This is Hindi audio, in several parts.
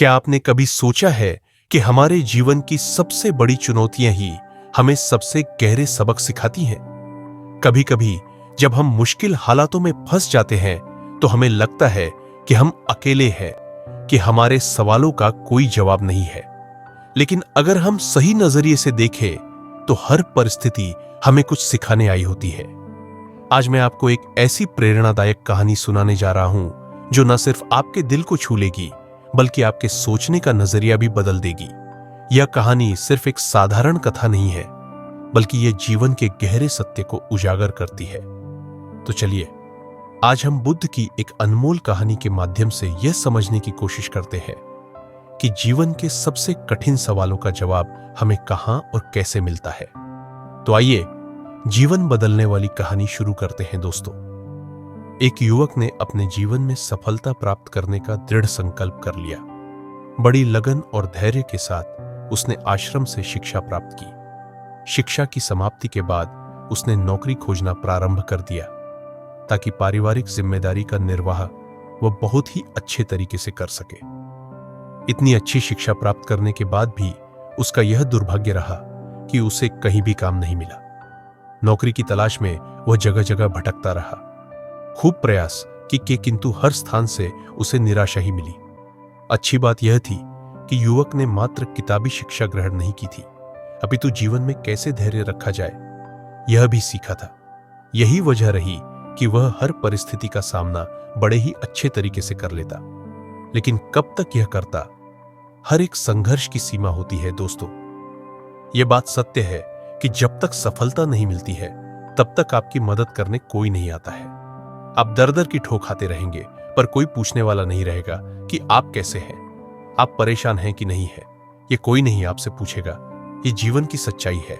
क्या आपने कभी सोचा है कि हमारे जीवन की सबसे बड़ी चुनौतियां ही हमें सबसे गहरे सबक सिखाती हैं? कभी कभी जब हम मुश्किल हालातों में फंस जाते हैं तो हमें लगता है कि हम अकेले हैं, कि हमारे सवालों का कोई जवाब नहीं है। लेकिन अगर हम सही नजरिए से देखें तो हर परिस्थिति हमें कुछ सिखाने आई होती है। आज मैं आपको एक ऐसी प्रेरणादायक कहानी सुनाने जा रहा हूं जो न सिर्फ आपके दिल को छू लेगी बल्कि आपके सोचने का नजरिया भी बदल देगी। यह कहानी सिर्फ एक साधारण कथा नहीं है, बल्कि यह जीवन के गहरे सत्य को उजागर करती है। तो चलिए आज हम बुद्ध की एक अनमोल कहानी के माध्यम से यह समझने की कोशिश करते हैं कि जीवन के सबसे कठिन सवालों का जवाब हमें कहां और कैसे मिलता है। तो आइए जीवन बदलने वाली कहानी शुरू करते हैं दोस्तों। एक युवक ने अपने जीवन में सफलता प्राप्त करने का दृढ़ संकल्प कर लिया। बड़ी लगन और धैर्य के साथ उसने आश्रम से शिक्षा प्राप्त की। शिक्षा की समाप्ति के बाद उसने नौकरी खोजना प्रारंभ कर दिया ताकि पारिवारिक जिम्मेदारी का निर्वाह वह बहुत ही अच्छे तरीके से कर सके। इतनी अच्छी शिक्षा प्राप्त करने के बाद भी उसका यह दुर्भाग्य रहा कि उसे कहीं भी काम नहीं मिला। नौकरी की तलाश में वह जगह जगह भटकता रहा। खूब प्रयास किंतु हर स्थान से उसे निराशा ही मिली। अच्छी बात यह थी कि युवक ने मात्र किताबी शिक्षा ग्रहण नहीं की थी, अपितु जीवन में कैसे धैर्य रखा जाए यह भी सीखा था। यही वजह रही कि वह हर परिस्थिति का सामना बड़े ही अच्छे तरीके से कर लेता। लेकिन कब तक यह करता? हर एक संघर्ष की सीमा होती है दोस्तों। यह बात सत्य है कि जब तक सफलता नहीं मिलती है तब तक आपकी मदद करने कोई नहीं आता है। आप दर दर की ठोक खाते रहेंगे पर कोई पूछने वाला नहीं रहेगा कि आप कैसे हैं, आप परेशान हैं कि नहीं है। ये कोई नहीं आपसे पूछेगा। ये जीवन की सच्चाई है।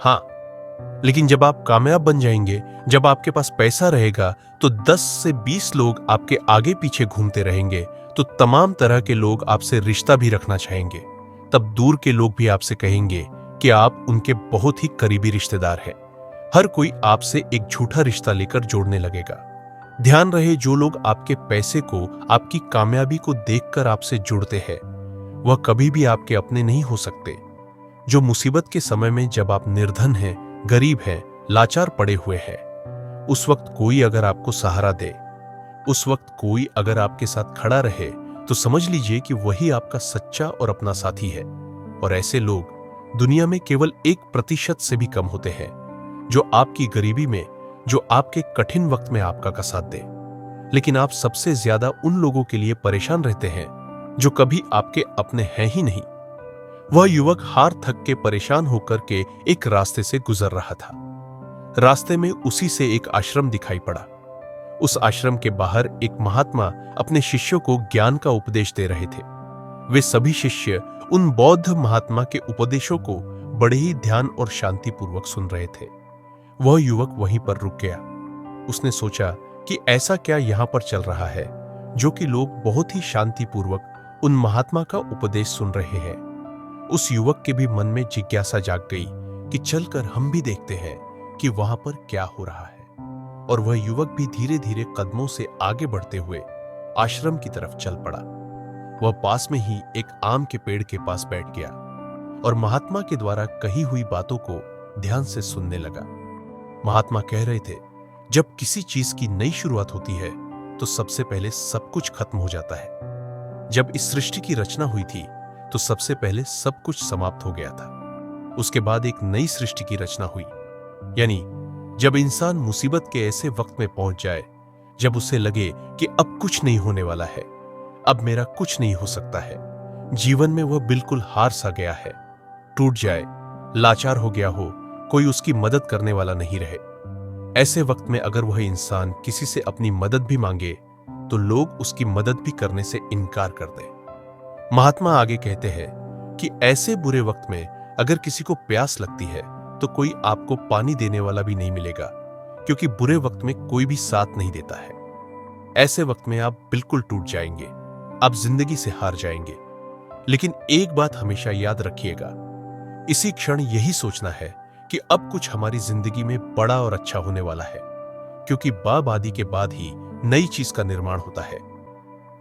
हाँ, लेकिन जब आप कामयाब बन जाएंगे, जब आपके पास पैसा रहेगा, तो 10 से 20 लोग आपके आगे पीछे घूमते रहेंगे, तो तमाम तरह के लोग आपसे रिश्ता भी रखना चाहेंगे। तब दूर के लोग भी आपसे कहेंगे कि आप उनके बहुत ही करीबी रिश्तेदार हैं। हर कोई आपसे एक झूठा रिश्ता लेकर जोड़ने लगेगा। ध्यान रहे, जो लोग आपके पैसे को, आपकी कामयाबी को देखकर आपसे जुड़ते हैं, वह कभी भी आपके अपने नहीं हो सकते। जो मुसीबत के समय में जब आप निर्धन हैं, गरीब हैं, लाचार पड़े हुए हैं, उस वक्त कोई अगर आपको सहारा दे, उस वक्त कोई अगर आपके साथ खड़ा रहे, तो समझ लीजिए कि वही आपका सच्चा और अपना साथी है। और ऐसे लोग दुनिया में केवल 1% से भी कम होते हैं जो आपकी गरीबी में, जो आपके कठिन वक्त में आपका का साथ दे। लेकिन आप सबसे ज्यादा उन लोगों के लिए परेशान रहते हैं जो कभी आपके अपने हैं ही नहीं। वह युवक हार थक के परेशान होकर के एक रास्ते से गुजर रहा था। रास्ते में उसी से एक आश्रम दिखाई पड़ा। उस आश्रम के बाहर एक महात्मा अपने शिष्यों को ज्ञान का उपदेश दे रहे थे। वे सभी शिष्य उन बौद्ध महात्मा के उपदेशों को बड़े ही ध्यान और शांतिपूर्वक सुन रहे थे। वह युवक वहीं पर रुक गया। उसने सोचा कि ऐसा क्या यहां पर चल रहा है जो कि लोग बहुत ही शांतिपूर्वक उन महात्मा का उपदेश सुन रहे हैं। उस युवक के भी मन में जिज्ञासा जाग गई कि चलकर हम भी देखते हैं कि वहां पर क्या हो रहा है। और वह युवक भी धीरे धीरे कदमों से आगे बढ़ते हुए आश्रम की तरफ चल पड़ा। वह पास में ही एक आम के पेड़ के पास बैठ गया और महात्मा के द्वारा कही हुई बातों को ध्यान से सुनने लगा। महात्मा कह रहे थे, जब किसी चीज की नई शुरुआत होती है तो सबसे पहले सब कुछ खत्म हो जाता है। जब इस सृष्टि की रचना हुई थी तो सबसे पहले सब कुछ समाप्त हो गया था। उसके बाद एक नई सृष्टि की रचना हुई। यानी जब इंसान मुसीबत के ऐसे वक्त में पहुंच जाए जब उसे लगे कि अब कुछ नहीं होने वाला है, अब मेरा कुछ नहीं हो सकता है, जीवन में वह बिल्कुल हार सा गया है, टूट जाए, लाचार हो गया हो, कोई उसकी मदद करने वाला नहीं रहे, ऐसे वक्त में अगर वह इंसान किसी से अपनी मदद भी मांगे तो लोग उसकी मदद भी करने से इनकार कर दें। महात्मा आगे कहते हैं कि ऐसे बुरे वक्त में अगर किसी को प्यास लगती है तो कोई आपको पानी देने वाला भी नहीं मिलेगा, क्योंकि बुरे वक्त में कोई भी साथ नहीं देता है। ऐसे वक्त में आप बिल्कुल टूट जाएंगे, आप जिंदगी से हार जाएंगे। लेकिन एक बात हमेशा याद रखिएगा, इसी क्षण यही सोचना है कि अब कुछ हमारी जिंदगी में बड़ा और अच्छा होने वाला है, क्योंकि बर्बादी के बाद ही नई चीज का निर्माण होता है।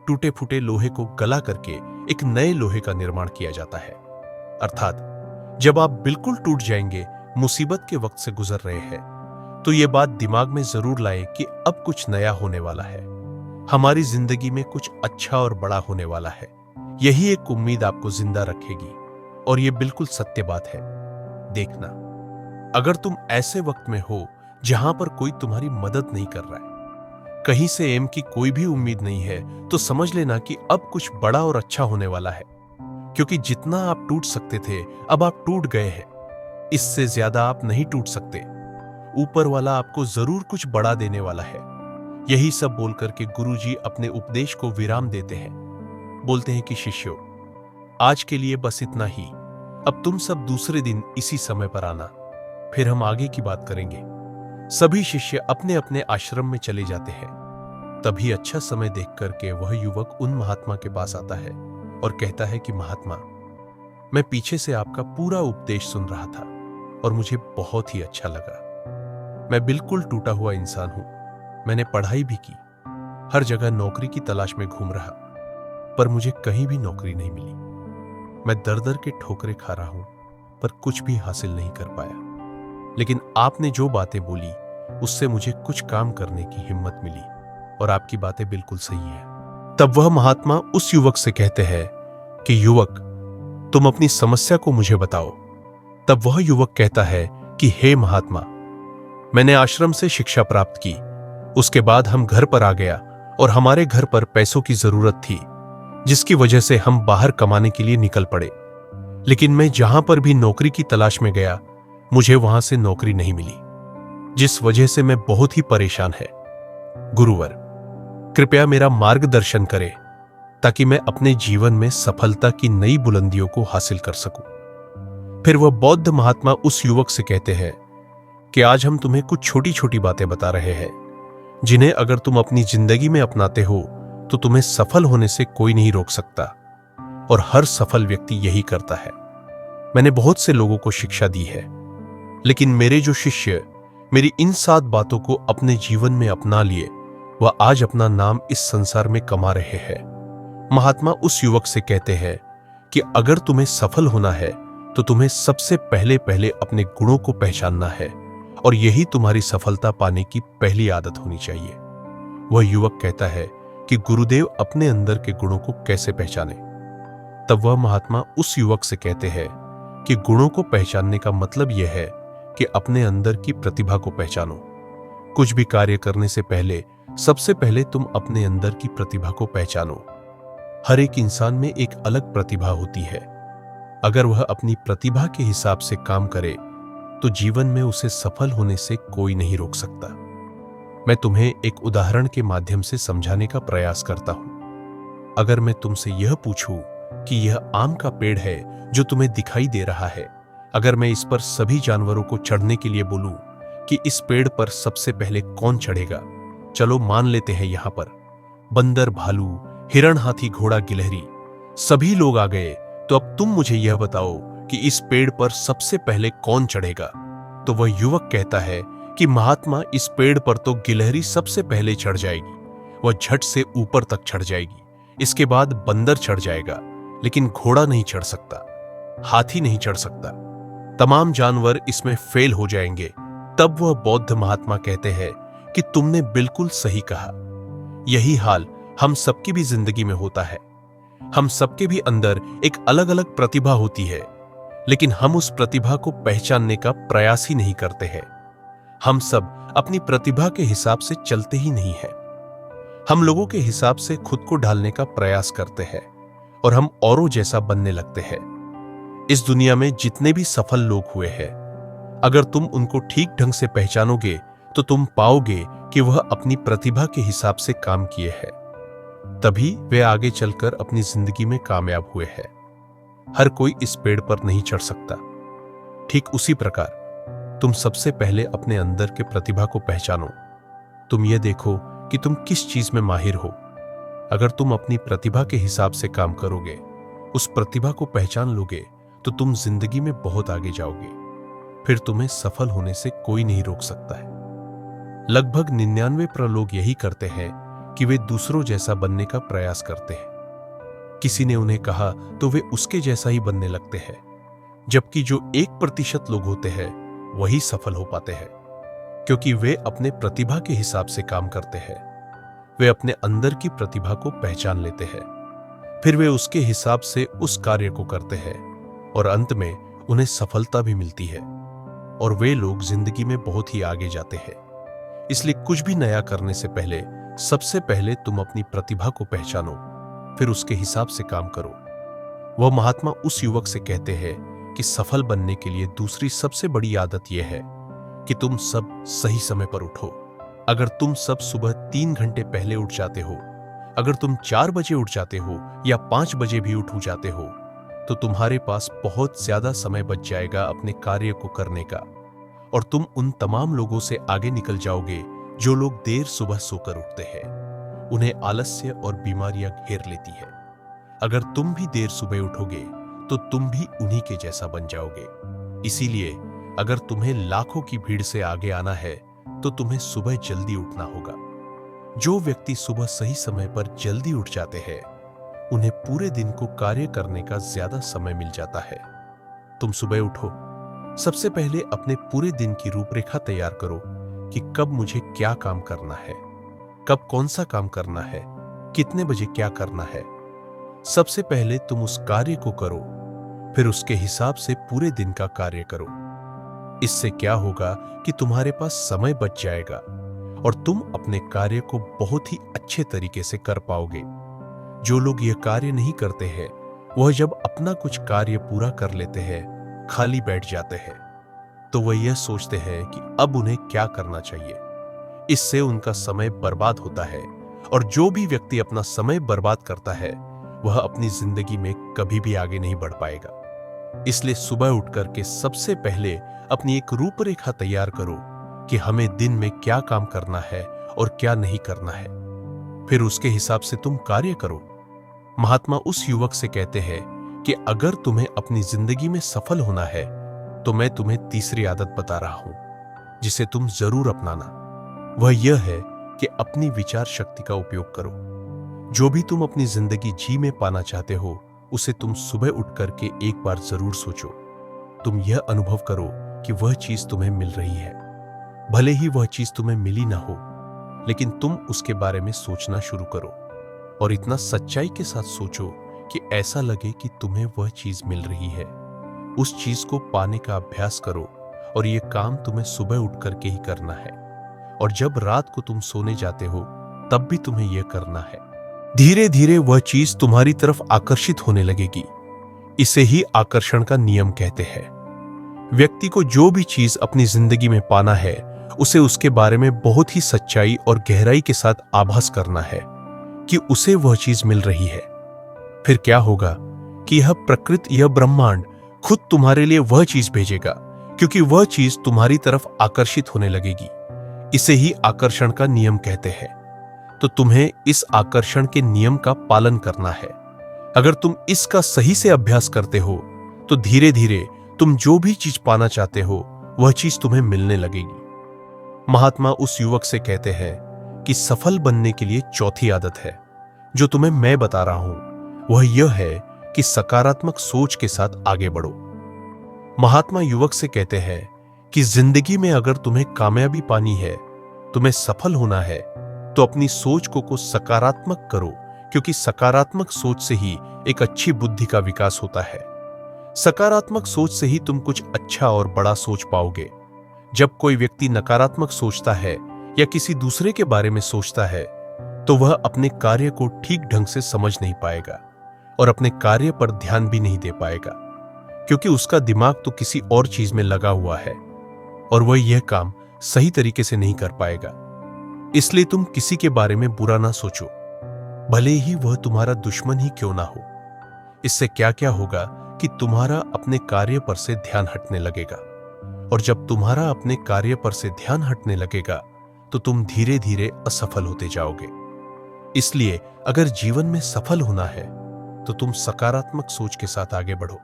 टूटे फूटे लोहे को गला करके एक नए लोहे का निर्माण किया जाता है। अर्थात जब आप बिल्कुल टूट जाएंगे, मुसीबत के वक्त से गुजर रहे हैं, तो ये बात दिमाग में जरूर लाएं कि अब कुछ नया होने वाला है। हमारी जिंदगी में कुछ अच्छा और बड़ा होने वाला है। यही एक उम्मीद आपको जिंदा रखेगी और ये बिल्कुल सत्य बात है। देखना, अगर तुम ऐसे वक्त में हो जहां पर कोई तुम्हारी मदद नहीं कर रहा है, कहीं से एम की कोई भी उम्मीद नहीं है, तो समझ लेना कि अब कुछ बड़ा और अच्छा होने वाला है। क्योंकि जितना आप टूट सकते थे, अब आप टूट गए हैं। इससे ज्यादा आप नहीं टूट सकते। ऊपर वाला आपको जरूर कुछ बड़ा देने वाला है। यही सब बोलकर के गुरुजी अपने उपदेश को विराम देते हैं। बोलते हैं कि शिष्यों, आज के लिए बस इतना ही। अब तुम सब दूसरे दिन इसी समय पर आना, फिर हम आगे की बात करेंगे। सभी शिष्य अपने अपने आश्रम में चले जाते हैं। तभी अच्छा समय देख करके वह युवक उन महात्मा के पास आता है और कहता है कि महात्मा, मैं पीछे से आपका पूरा उपदेश सुन रहा था और मुझे बहुत ही अच्छा लगा। मैं बिल्कुल टूटा हुआ इंसान हूं। मैंने पढ़ाई भी की, हर जगह नौकरी की तलाश में घूम रहा, पर मुझे कहीं भी नौकरी नहीं मिली। मैं दर दर के ठोकरें खा रहा हूं, पर कुछ भी हासिल नहीं कर पाया। लेकिन आपने जो बातें बोली, उससे मुझे कुछ काम करने की हिम्मत मिली और आपकी बातें बिल्कुल सही है। तब वह महात्मा उस युवक से कहते हैं कि युवक, तुम अपनी समस्या को मुझे बताओ। तब वह युवक कहता है कि हे महात्मा, मैंने आश्रम से शिक्षा प्राप्त की। उसके बाद हम घर पर आ गया और हमारे घर पर पैसों की जरूरत थी, जिसकी वजह से हम बाहर कमाने के लिए निकल पड़े। लेकिन मैं जहां पर भी नौकरी की तलाश में गया, मुझे वहां से नौकरी नहीं मिली, जिस वजह से मैं बहुत ही परेशान है। गुरुवर, कृपया मेरा मार्गदर्शन करें ताकि मैं अपने जीवन में सफलता की नई बुलंदियों को हासिल कर सकूं। फिर वह बौद्ध महात्मा उस युवक से कहते हैं कि आज हम तुम्हें कुछ छोटी छोटी बातें बता रहे हैं, जिन्हें अगर तुम अपनी जिंदगी में अपनाते हो तो तुम्हें सफल होने से कोई नहीं रोक सकता। और हर सफल व्यक्ति यही करता है। मैंने बहुत से लोगों को शिक्षा दी है, लेकिन मेरे जो शिष्य मेरी इन 7 बातों को अपने जीवन में अपना लिए, वह आज अपना नाम इस संसार में कमा रहे हैं। महात्मा उस युवक से कहते हैं कि अगर तुम्हें सफल होना है तो तुम्हें सबसे पहले अपने गुणों को पहचानना है, और यही तुम्हारी सफलता पाने की पहली आदत होनी चाहिए। वह युवक कहता है कि गुरुदेव, अपने अंदर के गुणों को कैसे पहचाने? तब वह महात्मा उस युवक से कहते हैं कि गुणों को पहचानने का मतलब यह है कि अपने अंदर की प्रतिभा को पहचानो। कुछ भी कार्य करने से पहले सबसे पहले तुम अपने अंदर की प्रतिभा को पहचानो। हर एक इंसान में एक अलग प्रतिभा होती है। अगर वह अपनी प्रतिभा के हिसाब से काम करे तो जीवन में उसे सफल होने से कोई नहीं रोक सकता। मैं तुम्हें एक उदाहरण के माध्यम से समझाने का प्रयास करता हूं। अगर मैं तुमसे यह पूछूं कि यह आम का पेड़ है जो तुम्हें दिखाई दे रहा है, अगर मैं इस पर सभी जानवरों को चढ़ने के लिए बोलूं कि इस पेड़ पर सबसे पहले कौन चढ़ेगा? चलो मान लेते हैं यहां पर बंदर, भालू, हिरण, हाथी, घोड़ा, गिलहरी सभी लोग आ गए, तो अब तुम मुझे यह बताओ कि इस पेड़ पर सबसे पहले कौन चढ़ेगा? तो वह युवक कहता है कि महात्मा, इस पेड़ पर तो गिलहरी सबसे पहले चढ़ जाएगी। वह झट से ऊपर तक चढ़ जाएगी। इसके बाद बंदर चढ़ जाएगा, लेकिन घोड़ा नहीं चढ़ सकता, हाथी नहीं चढ़ सकता। तमाम जानवर इसमें फेल हो जाएंगे। तब वह बौद्ध महात्मा कहते हैं कि तुमने बिल्कुल सही कहा। यही हाल हम सबकी भी जिंदगी में होता है। हम सबके भी अंदर एक अलग अलग प्रतिभा होती है, लेकिन हम उस प्रतिभा को पहचानने का प्रयास ही नहीं करते हैं। हम सब अपनी प्रतिभा के हिसाब से चलते ही नहीं हैं। हम लोगों के हिसाब से खुद को ढालने का प्रयास करते हैं और हम औरों जैसा बनने लगते हैं। इस दुनिया में जितने भी सफल लोग हुए हैं, अगर तुम उनको ठीक ढंग से पहचानोगे तो तुम पाओगे कि वह अपनी प्रतिभा के हिसाब से काम किए हैं, तभी वे आगे चलकर अपनी जिंदगी में कामयाब हुए हैं। हर कोई इस पेड़ पर नहीं चढ़ सकता। ठीक उसी प्रकार तुम सबसे पहले अपने अंदर के प्रतिभा को पहचानो। तुम ये देखो कि तुम किस चीज में माहिर हो। अगर तुम अपनी प्रतिभा के हिसाब से काम करोगे, उस प्रतिभा को पहचान लोगे, तो तुम जिंदगी में बहुत आगे जाओगे। फिर तुम्हें सफल होने से कोई नहीं रोक सकता है। लगभग 99% लोग यही करते हैं कि वे दूसरों जैसा बनने का प्रयास करते हैं। किसी ने उन्हें कहा तो वे उसके जैसा ही बनने लगते हैं, जबकि जो 1% लोग होते हैं वही सफल हो पाते हैं, क्योंकि वे अपने प्रतिभा के हिसाब से काम करते हैं। वे अपने अंदर की प्रतिभा को पहचान लेते हैं, फिर वे उसके हिसाब से उस कार्य को करते हैं और अंत में उन्हें सफलता भी मिलती है और वे लोग जिंदगी में बहुत ही आगे जाते हैं। इसलिए कुछ भी नया करने से पहले सबसे पहले तुम अपनी प्रतिभा को पहचानो, फिर उसके हिसाब से काम करो। वह महात्मा उस युवक से कहते हैं कि सफल बनने के लिए दूसरी सबसे बड़ी आदत यह है कि तुम सब सही समय पर उठो। अगर तुम सब सुबह 3 घंटे पहले उठ जाते हो, अगर तुम 4 बजे उठ जाते हो या 5 बजे भी उठ जाते हो, तो तुम्हारे पास बहुत ज्यादा समय बच जाएगा अपने कार्य को करने का, और तुम उन तमाम लोगों से आगे निकल जाओगे जो लोग देर सुबह सोकर उठते हैं। उन्हें आलस्य और बीमारियां घेर लेती है। अगर तुम भी देर सुबह उठोगे तो तुम भी उन्हीं के जैसा बन जाओगे। इसीलिए अगर तुम्हें लाखों की भीड़ से आगे आना है तो तुम्हें सुबह जल्दी उठना होगा। जो व्यक्ति सुबह सही समय पर जल्दी उठ जाते हैं उन्हें पूरे दिन को कार्य करने का ज्यादा समय मिल जाता है। तुम सुबह उठो, सबसे पहले अपने पूरे दिन की रूपरेखा तैयार करो कि कब मुझे क्या काम करना है, कब कौन सा काम करना है, कितने बजे क्या करना है। सबसे पहले तुम उस कार्य को करो, फिर उसके हिसाब से पूरे दिन का कार्य करो। इससे क्या होगा कि तुम्हारे पास समय बच जाएगा और तुम अपने कार्य को बहुत ही अच्छे तरीके से कर पाओगे। जो लोग यह कार्य नहीं करते हैं वह जब अपना कुछ कार्य पूरा कर लेते हैं खाली बैठ जाते हैं, तो वह यह सोचते हैं कि अब उन्हें क्या करना चाहिए। इससे उनका समय बर्बाद होता है, और जो भी व्यक्ति अपना समय बर्बाद करता है वह अपनी जिंदगी में कभी भी आगे नहीं बढ़ पाएगा। इसलिए सुबह उठकर के सबसे पहले अपनी एक रूपरेखा तैयार करो कि हमें दिन में क्या काम करना है और क्या नहीं करना है, फिर उसके हिसाब से तुम कार्य करो। महात्मा उस युवक से कहते हैं कि अगर तुम्हें अपनी जिंदगी में सफल होना है तो मैं तुम्हें तीसरी आदत बता रहा हूं जिसे तुम जरूर अपनाना। वह यह है कि अपनी विचार शक्ति का उपयोग करो। जो भी तुम अपनी जिंदगी जी में पाना चाहते हो उसे तुम सुबह उठ करके एक बार जरूर सोचो। तुम यह अनुभव करो कि वह चीज तुम्हें मिल रही है। भले ही वह चीज तुम्हें मिली ना हो, लेकिन तुम उसके बारे में सोचना शुरू करो और इतना सच्चाई के साथ सोचो कि ऐसा लगे कि तुम्हें वह चीज मिल रही है। उस चीज को पाने का अभ्यास करो और यह काम तुम्हें सुबह उठ करके ही करना है, और जब रात को तुम सोने जाते हो तब भी तुम्हें यह करना है। धीरे धीरे वह चीज तुम्हारी तरफ आकर्षित होने लगेगी। इसे ही आकर्षण का नियम कहते हैं। व्यक्ति को जो भी चीज अपनी जिंदगी में पाना है उसे उसके बारे में बहुत ही सच्चाई और गहराई के साथ आभास करना है कि उसे वह चीज मिल रही है। फिर क्या होगा कि यह प्रकृति, यह ब्रह्मांड खुद तुम्हारे लिए वह चीज भेजेगा, क्योंकि वह चीज तुम्हारी तरफ आकर्षित होने लगेगी। इसे ही आकर्षण का नियम कहते हैं। तो तुम्हें इस आकर्षण के नियम का पालन करना है। अगर तुम इसका सही से अभ्यास करते हो तो धीरे धीरे तुम जो भी चीज पाना चाहते हो वह चीज तुम्हें मिलने लगेगी। महात्मा उस युवक से कहते हैं कि सफल बनने के लिए चौथी आदत है जो तुम्हें मैं बता रहा हूं, वह यह है कि सकारात्मक सोच के साथ आगे बढ़ो। महात्मा युवक से कहते हैं कि जिंदगी में अगर तुम्हें कामयाबी पानी है, तुम्हें सफल होना है, तो अपनी सोच को सकारात्मक करो, क्योंकि सकारात्मक सोच से ही एक अच्छी बुद्धि का विकास होता है। सकारात्मक सोच से ही तुम कुछ अच्छा और बड़ा सोच पाओगे। जब कोई व्यक्ति नकारात्मक सोचता है या किसी दूसरे के बारे में सोचता है तो वह अपने कार्य को ठीक ढंग से समझ नहीं पाएगा और अपने कार्य पर ध्यान भी नहीं दे पाएगा, क्योंकि उसका दिमाग तो किसी और चीज में लगा हुआ है और वह यह काम सही तरीके से नहीं कर पाएगा। इसलिए तुम किसी के बारे में बुरा ना सोचो, भले ही वह तुम्हारा दुश्मन ही क्यों ना हो। इससे क्या क्या होगा कि तुम्हारा अपने कार्य पर से ध्यान हटने लगेगा, और जब तुम्हारा अपने कार्य पर से ध्यान हटने लगेगा तो तुम धीरे धीरे असफल होते जाओगे। इसलिए अगर जीवन में सफल होना है तो तुम सकारात्मक सोच के साथ आगे बढ़ो।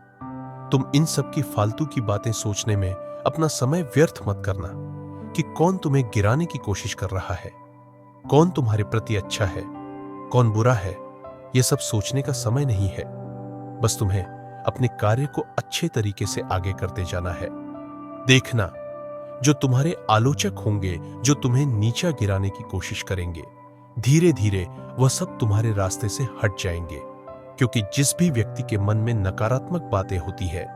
तुम इन सब की फालतू की बातें सोचने में अपना समय व्यर्थ मत करना कि कौन तुम्हें गिराने की कोशिश कर रहा है, कौन तुम्हारे प्रति अच्छा है, कौन बुरा है। यह सब सोचने का समय नहीं है। बस तुम्हें अपने कार्य को अच्छे तरीके से आगे करते जाना है। देखना, जो तुम्हारे आलोचक होंगे, जो तुम्हें नीचा गिराने की कोशिश करेंगे, धीरे धीरे वह सब तुम्हारे रास्ते से हट जाएंगे। क्योंकि जिस भी व्यक्ति के मन में नकारात्मक बातें होती है,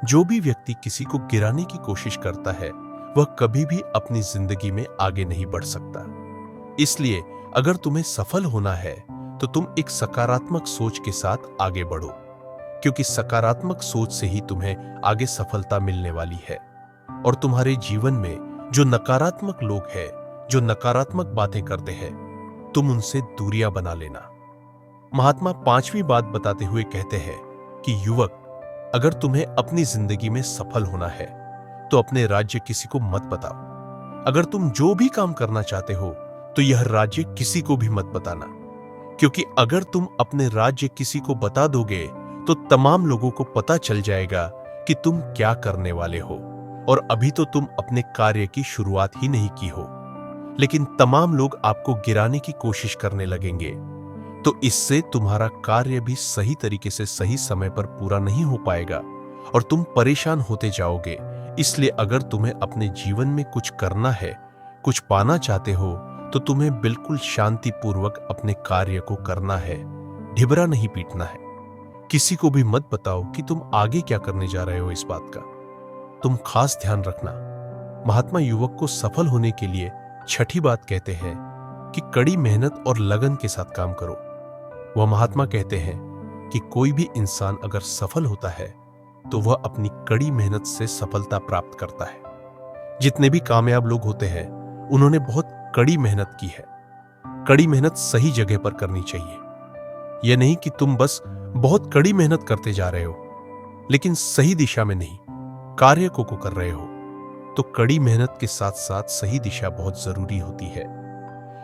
जो भी व्यक्ति किसी को गिराने की कोशिश करता है, वह कभी भी अपनी जिंदगी में आगे नहीं बढ़ सकता। इसलिए अगर तुम्हें सफल होना है तो तुम एक सकारात्मक सोच के साथ आगे बढ़ो, क्योंकि सकारात्मक सोच से ही तुम्हें आगे सफलता मिलने वाली है। और तुम्हारे जीवन में जो नकारात्मक लोग हैं, जो नकारात्मक बातें करते हैं, तुम उनसे दूरियां बना लेना। महात्मा पांचवी बात बताते हुए कहते हैं कि युवक, अगर तुम्हें अपनी जिंदगी में सफल होना है तो अपने राज्य किसी को मत बताओ। अगर तुम जो भी काम करना चाहते हो तो यह राज्य किसी को भी मत बताना, क्योंकि अगर तुम अपने राज्य किसी को बता दोगे तो तमाम लोगों को पता चल जाएगा कि तुम क्या करने वाले हो, और अभी तो तुम अपने कार्य की शुरुआत ही नहीं की हो, लेकिन तमाम लोग आपको गिराने की कोशिश करने लगेंगे। तो इससे तुम्हारा कार्य भी सही तरीके से सही समय पर पूरा नहीं हो पाएगा और तुम परेशान होते जाओगे। इसलिए अगर तुम्हें अपने जीवन में कुछ करना है, कुछ पाना चाहते हो, तो तुम्हें बिल्कुल शांतिपूर्वक अपने कार्य को करना है, ढिबरा नहीं पीटना है। किसी को भी मत बताओ कि तुम आगे क्या करने जा रहे हो। इस बात का तुम खास ध्यान रखना। महात्मा युवक को सफल होने के लिए छठी बात कहते हैं कि कड़ी मेहनत और लगन के साथ काम करो। वह महात्मा कहते हैं कि कोई भी इंसान अगर सफल होता है तो वह अपनी कड़ी मेहनत से सफलता प्राप्त करता है। जितने भी कामयाब लोग होते हैं, उन्होंने बहुत कड़ी मेहनत की है। कड़ी मेहनत सही जगह पर करनी चाहिए। यह नहीं कि तुम बस बहुत कड़ी मेहनत करते जा रहे हो लेकिन सही दिशा में नहीं, कार्य को कर रहे हो। तो कड़ी मेहनत के साथ साथ सही दिशा बहुत जरूरी होती है।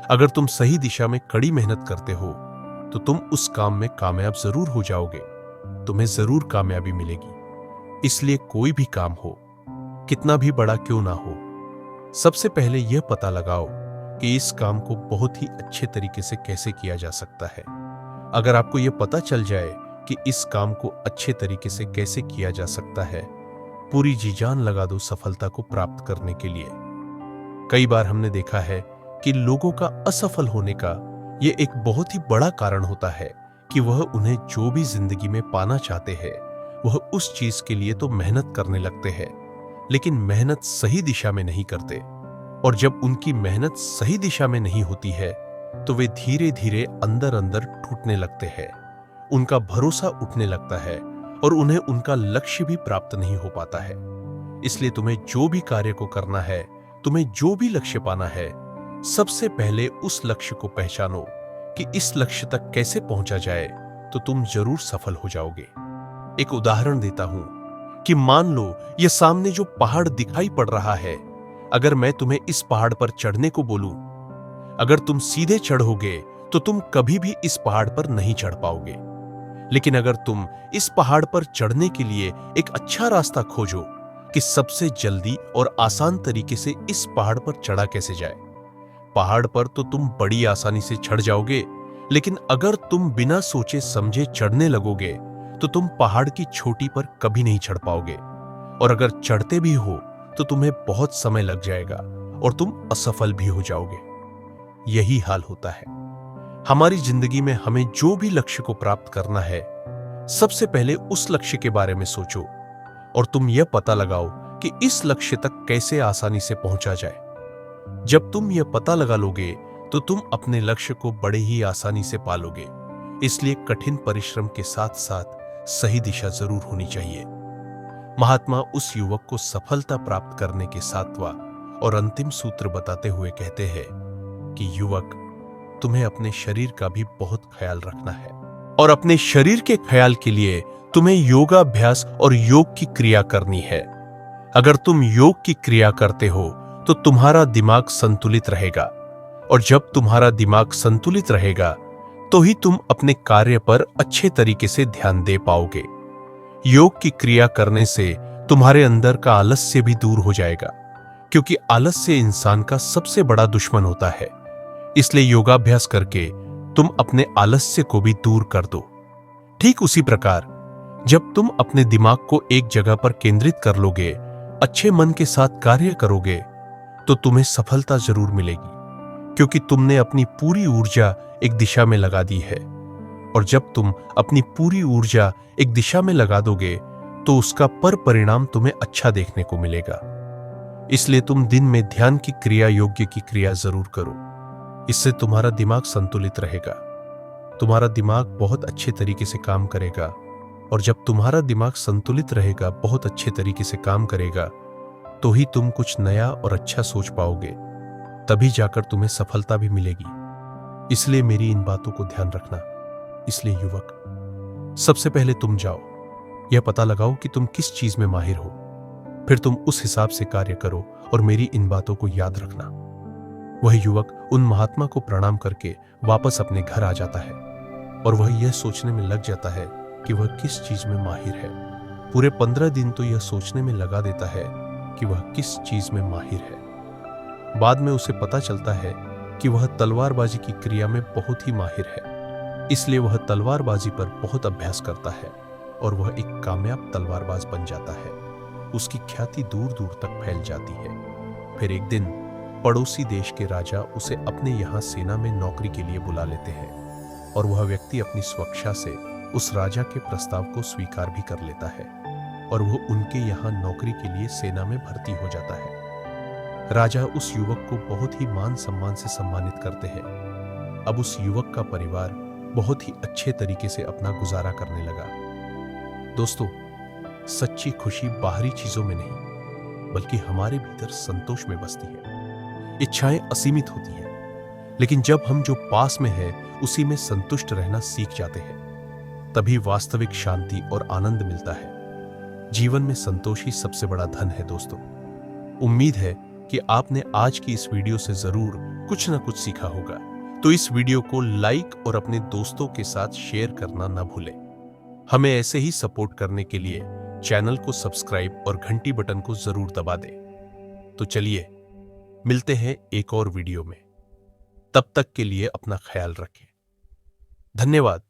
अगर तुम सही दिशा में कड़ी मेहनत करते हो तो तुम उस काम में कामयाब जरूर हो जाओगे, तुम्हें जरूर कामयाबी मिलेगी। इसलिए कोई भी काम हो, कितना भी बड़ा क्यों ना हो, सबसे पहले यह पता लगाओ कि इस काम को बहुत ही अच्छे तरीके से कैसे किया जा सकता है। अगर आपको यह पता चल जाए कि इस काम को अच्छे तरीके से कैसे किया जा सकता है, पूरी जी जान लगा दो सफलता को प्राप्त करने के लिए। कई बार हमने देखा है कि लोगों का असफल होने का यह एक बहुत ही बड़ा कारण होता है कि वह उन्हें जो भी जिंदगी में पाना चाहते हैं, वह उस चीज के लिए तो मेहनत करने लगते हैं, लेकिन मेहनत सही दिशा में नहीं करते। और जब उनकी मेहनत सही दिशा में नहीं होती है तो वे धीरे धीरे अंदर अंदर टूटने लगते हैं, उनका भरोसा उठने लगता है और उन्हें उनका लक्ष्य भी प्राप्त नहीं हो पाता है। इसलिए तुम्हें जो भी कार्य को करना है, तुम्हें जो भी लक्ष्य पाना है, सबसे पहले उस लक्ष्य को पहचानो कि इस लक्ष्य तक कैसे पहुंचा जाए, तो तुम जरूर सफल हो जाओगे। एक उदाहरण देता हूं कि मान लो यह सामने जो पहाड़ दिखाई पड़ रहा है, अगर मैं तुम्हें इस पहाड़ पर चढ़ने को बोलूं, अगर तुम सीधे चढ़ोगे तो तुम कभी भी इस पहाड़ पर नहीं चढ़ पाओगे। लेकिन अगर तुम इस पहाड़ पर चढ़ने के लिए एक अच्छा रास्ता खोजो कि सबसे जल्दी और आसान तरीके से इस पहाड़ पर चढ़ा कैसे जाए, पहाड़ पर तो तुम बड़ी आसानी से चढ़ जाओगे, लेकिन अगर तुम बिना सोचे समझे चढ़ने लगोगे तो तुम पहाड़ की चोटी पर कभी नहीं चढ़ पाओगे, और अगर चढ़ते भी हो तो तुम्हें बहुत समय लग जाएगा और तुम असफल भी हो जाओगे। यही हाल होता है हमारी जिंदगी में। हमें जो भी लक्ष्य को प्राप्त करना है, सबसे पहले उस लक्ष्य के बारे में सोचो और तुम यह पता लगाओ कि इस लक्ष्य तक कैसे आसानी से पहुंचा जाए। जब तुम यह पता लगा लोगे तो तुम अपने लक्ष्य को बड़े ही आसानी से पालोगे। इसलिए कठिन परिश्रम के साथ साथ सही दिशा जरूर होनी चाहिए। महात्मा उस युवक को सफलता प्राप्त करने के सातवां और अंतिम सूत्र बताते हुए कहते हैं कि युवक, तुम्हें अपने शरीर का भी बहुत ख्याल रखना है, और अपने शरीर के ख्याल के लिए तुम्हें योगाभ्यास और योग की क्रिया करनी है। अगर तुम योग की क्रिया करते हो तो तुम्हारा दिमाग संतुलित रहेगा, और जब तुम्हारा दिमाग संतुलित रहेगा तो ही तुम अपने कार्य पर अच्छे तरीके से ध्यान दे पाओगे। योग की क्रिया करने से तुम्हारे अंदर का आलस्य भी दूर हो जाएगा, क्योंकि आलस्य इंसान का सबसे बड़ा दुश्मन होता है। इसलिए योगाभ्यास करके तुम अपने आलस्य को भी दूर कर दो। ठीक उसी प्रकार जब तुम अपने दिमाग को एक जगह पर केंद्रित कर लोगे, अच्छे मन के साथ कार्य करोगे, तो तुम्हें सफलता जरूर मिलेगी, क्योंकि तुमने अपनी पूरी ऊर्जा एक दिशा में लगा दी है। और जब तुम अपनी पूरी ऊर्जा एक दिशा में लगा दोगे तो उसका परिणाम तुम्हें अच्छा देखने को मिलेगा। इसलिए तुम दिन में ध्यान की क्रिया, योग्य की क्रिया जरूर करो। इससे तुम्हारा दिमाग संतुलित रहेगा, तुम्हारा दिमाग बहुत अच्छे तरीके से काम करेगा। और जब तुम्हारा दिमाग संतुलित रहेगा, बहुत अच्छे तरीके से काम करेगा, तो ही तुम कुछ नया और अच्छा सोच पाओगे, तभी जाकर तुम्हें सफलता भी मिलेगी। इसलिए मेरी इन बातों को ध्यान रखना। इसलिए युवक, सबसे पहले तुम जाओ, यह पता लगाओ कि तुम किस चीज में माहिर हो, फिर तुम उस हिसाब से कार्य करो और मेरी इन बातों को याद रखना। वह युवक उन महात्मा को प्रणाम करके वापस अपने घर आ जाता है और वह यह सोचने में लग जाता है कि वह किस चीज में माहिर है। पूरे 15 दिन तो यह सोचने में लगा देता है कि वह किस चीज में माहिर है। बाद में उसे पता चलता है कि वह तलवारबाजी की क्रिया में बहुत ही माहिर है। इसलिए वह तलवारबाजी पर बहुत अभ्यास करता है और वह एक कामयाब तलवारबाज बन जाता है। उसकी ख्याति दूर दूर तक फैल जाती है। फिर एक दिन पड़ोसी देश के राजा उसे अपने यहाँ सेना में नौकरी के लिए बुला लेते हैं और वह व्यक्ति अपनी स्वेच्छा से उस राजा के प्रस्ताव को स्वीकार भी कर लेता है और वह उनके यहाँ नौकरी के लिए सेना में भर्ती हो जाता है। राजा उस युवक को बहुत ही मान सम्मान से सम्मानित करते हैं। अब उस युवक का परिवार बहुत ही अच्छे तरीके से अपना गुजारा करने लगा। दोस्तों, सच्ची खुशी बाहरी चीजों में नहीं, बल्कि हमारे भीतर संतोष में बसती है। इच्छाएं असीमित होती हैं, लेकिन जब हम जो पास में है उसी में संतुष्ट रहना सीख जाते हैं, तभी वास्तविक शांति और आनंद मिलता है। जीवन में संतोष ही सबसे बड़ा धन है। दोस्तों, उम्मीद है कि आपने आज की इस वीडियो से जरूर कुछ न कुछ सीखा होगा। तो इस वीडियो को लाइक और अपने दोस्तों के साथ शेयर करना ना भूलें। हमें ऐसे ही सपोर्ट करने के लिए चैनल को सब्सक्राइब और घंटी बटन को जरूर दबा दें। तो चलिए मिलते हैं एक और वीडियो में। तब तक के लिए अपना ख्याल रखें। धन्यवाद।